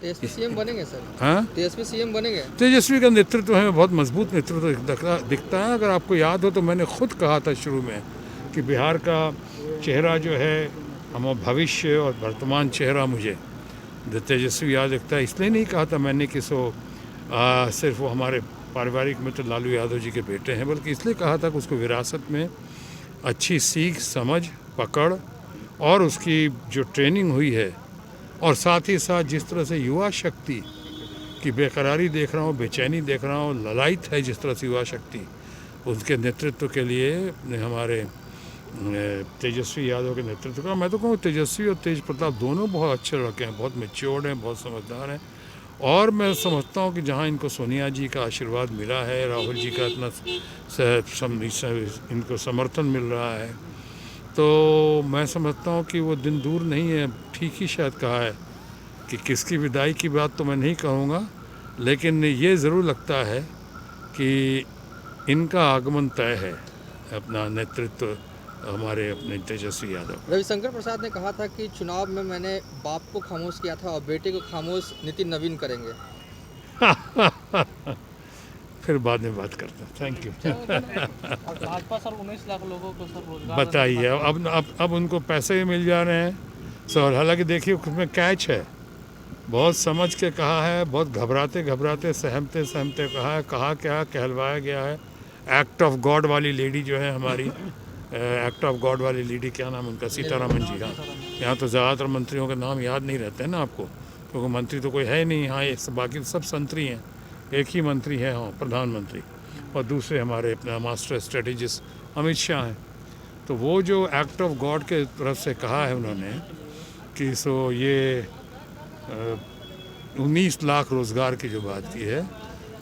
तेजस्वी CM बनेंगे sir? हाँ, तेजस्वी CM बनेंगे? तेजस्वी का नेतृत्व है, बहुत मजबूत नेतृत्व दिखता है। अगर आपको याद हो तो मैंने खुद कहा था शुरू में कि बिहार का चेहरा जो है, हम भविष्य और वर्तमान चेहरा मुझे तेजस्वी यादव दिखता है। इसलिए नहीं कहा था मैंने कि सिर्फ वो हमारे पारिवारिक मित्र लालू यादव जी के बेटे हैं, बल्कि इसलिए कहा था कि उसको विरासत में अच्छी सीख, समझ, पकड़ और उसकी जो ट्रेनिंग हुई है, और साथ ही साथ जिस तरह से युवा शक्ति की बेकरारी देख रहा हूँ, बेचैनी देख रहा हूँ, ललायत है जिस तरह से युवा शक्ति, उसके नेतृत्व के लिए हमारे तेजस्वी यादव के नेतृत्व का, मैं तो कहूँ तेजस्वी और तेज प्रताप दोनों बहुत अच्छे लड़के हैं, बहुत मैच्योर्ड हैं, बहुत समझदार हैं। और मैं समझता हूँ कि जहाँ इनको सोनिया जी का आशीर्वाद मिला है, राहुल जी का इतना इनको समर्थन मिल रहा है, तो मैं समझता हूँ कि वो दिन दूर नहीं है। ठीक ही शायद कहा है कि किसकी विदाई की बात तो मैं नहीं कहूँगा, लेकिन ये ज़रूर लगता है कि इनका आगमन तय है, अपना नेतृत्व हमारे अपने तेजस्वी यादव। रविशंकर प्रसाद ने कहा था कि चुनाव में मैंने बाप को खामोश किया था और बेटे को खामोश नितिन नवीन करेंगे। फिर बाद में बात करते हैं। Thank you. और भाजपा सर 19 लाख लोगों को सर रोजगार बताइए, अब उनको पैसे भी मिल जा रहे हैं सर। हालांकि देखिए उसमें कैच है, बहुत समझ के कहा है, बहुत घबराते घबराते सहमते सहमते कहा है, कहा क्या कहलवाया गया है। एक्ट ऑफ गॉड वाली लेडी जो है हमारी, एक्ट ऑफ गॉड वाली लेडी, क्या नाम उनका, सीतारमन जी। हाँ, यहाँ तो ज़्यादातर मंत्रियों के नाम याद नहीं रहते हैं ना आपको, क्योंकि मंत्री तो कोई है नहीं यहाँ, ये बाकी सब संतरी हैं। एक ही मंत्री है, हाँ, प्रधानमंत्री, और दूसरे हमारे अपना मास्टर स्ट्रेटेजिस्ट अमित शाह हैं। तो वो जो एक्ट ऑफ गॉड के तरफ से कहा है उन्होंने कि ये 19 लाख रोज़गार की जो बात की है,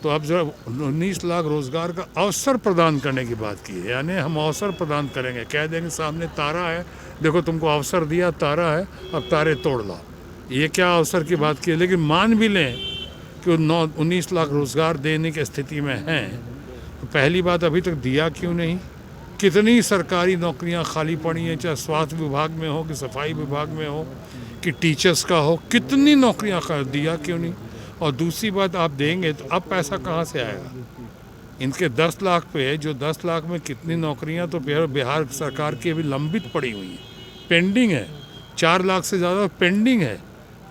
तो अब जरा 19 लाख रोज़गार का अवसर प्रदान करने की बात की है। यानी हम अवसर प्रदान करेंगे, कह देंगे सामने तारा है, देखो तुमको अवसर दिया, तारा है, अब तारे तोड़ लो। ये क्या अवसर की बात की है। लेकिन मान भी लें कि 19 लाख रोज़गार देने की स्थिति में हैं, तो पहली बात अभी तक दिया क्यों नहीं। कितनी सरकारी नौकरियां खाली पड़ी हैं, चाहे स्वास्थ्य विभाग में हो कि सफाई विभाग में हो कि टीचर्स का हो, कितनी नौकरियां दिया क्यों नहीं। और दूसरी बात, आप देंगे तो अब पैसा कहाँ से आएगा। इनके 10 लाख पे, जो 10 लाख में कितनी नौकरियां तो बिहार सरकार की अभी लंबित पड़ी हुई हैं, पेंडिंग है। 4 लाख से ज़्यादा पेंडिंग है,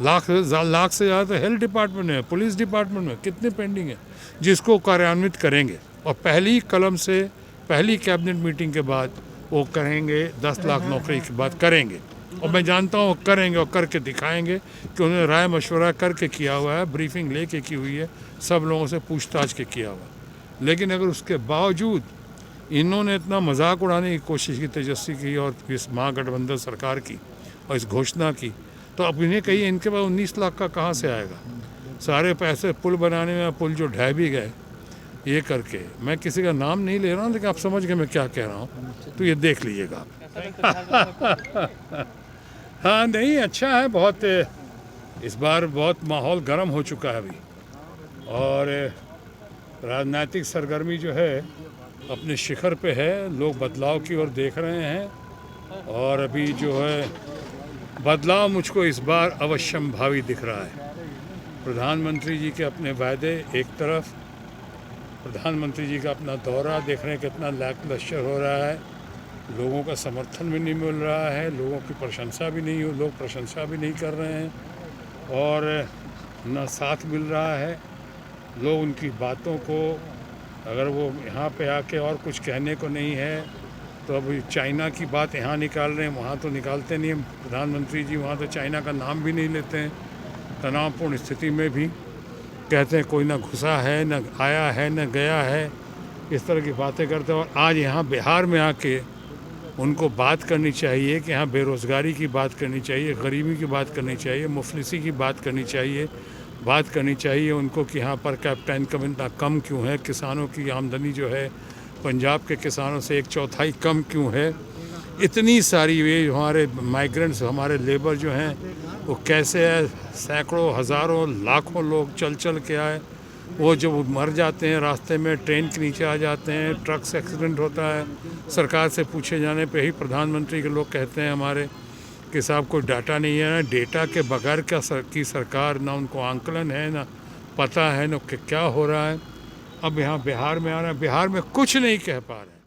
लाख से ज़्यादा तो हेल्थ डिपार्टमेंट में, पुलिस डिपार्टमेंट में कितने पेंडिंग है, जिसको कार्यान्वित करेंगे। और पहली कलम से, पहली कैबिनेट मीटिंग के बाद वो करेंगे, 10 लाख नौकरी की बात करेंगे। और मैं जानता हूँ करेंगे और करके दिखाएंगे कि उन्होंने राय मशवरा करके किया हुआ है, ब्रीफिंग लेके की हुई है, सब लोगों से पूछताछ के किया हुआ है। लेकिन अगर उसके बावजूद इन्होंने इतना मजाक उड़ाने की कोशिश की तेजस्वी की और इस महागठबंधन सरकार की और इस घोषणा की, तो अब इन्हें कहिए इनके पास 19 लाख का कहाँ से आएगा। सारे पैसे पुल बनाने में, पुल जो ढह भी गए ये करके, मैं किसी का नाम नहीं ले रहा हूँ, लेकिन आप समझ गए मैं क्या कह रहा हूँ, तो ये देख लीजिएगा। हाँ नहीं, अच्छा है बहुत। इस बार बहुत माहौल गर्म हो चुका है अभी, और राजनीतिक सरगर्मी जो है अपने शिखर पे है, लोग बदलाव की ओर देख रहे हैं। और अभी जो है बदलाव मुझको इस बार अवश्यंभावी दिख रहा है। प्रधानमंत्री जी के अपने वायदे एक तरफ, प्रधानमंत्री जी का अपना दौरा देख रहे हैं कितना लाकलश्यर हो रहा है, लोगों का समर्थन भी नहीं मिल रहा है, लोगों की प्रशंसा भी नहीं, लोग प्रशंसा भी नहीं कर रहे हैं, और न साथ मिल रहा है। लोग उनकी बातों को, अगर वो यहाँ पे आके और कुछ कहने को नहीं है तो अभी चाइना की बात यहाँ निकाल रहे हैं, वहाँ तो निकालते नहीं हैं प्रधानमंत्री जी, वहाँ तो चाइना का नाम भी नहीं लेते हैं। तनावपूर्ण स्थिति में भी कहते हैं कोई ना घुसा है, न आया है, न गया है, इस तरह की बातें करते हैं। और आज यहाँ बिहार में आके उनको बात करनी चाहिए कि यहाँ बेरोज़गारी की बात करनी चाहिए, गरीबी की बात करनी चाहिए, मुफलिसी की बात करनी चाहिए उनको कि यहाँ पर कैपिटा इनकम इतना कम क्यों है, किसानों की आमदनी जो है पंजाब के किसानों से 1/4 कम क्यों है, इतनी सारी वे हमारे माइग्रेंट्स, हमारे लेबर जो हैं वो कैसे है, सैकड़ों हज़ारों लाखों लोग चल चल के आए, वो जब मर जाते हैं रास्ते में, ट्रेन के नीचे आ जाते हैं, ट्रक से एक्सीडेंट होता है, सरकार से पूछे जाने पे ही प्रधानमंत्री के लोग कहते हैं हमारे कि साहब को डाटा नहीं है, ना डेटा के बगैर की सरकार, ना उनको आंकलन है, ना पता है ना कि क्या हो रहा है। अब यहाँ बिहार में आ रहा है, बिहार में कुछ नहीं कह पा रहे हैं।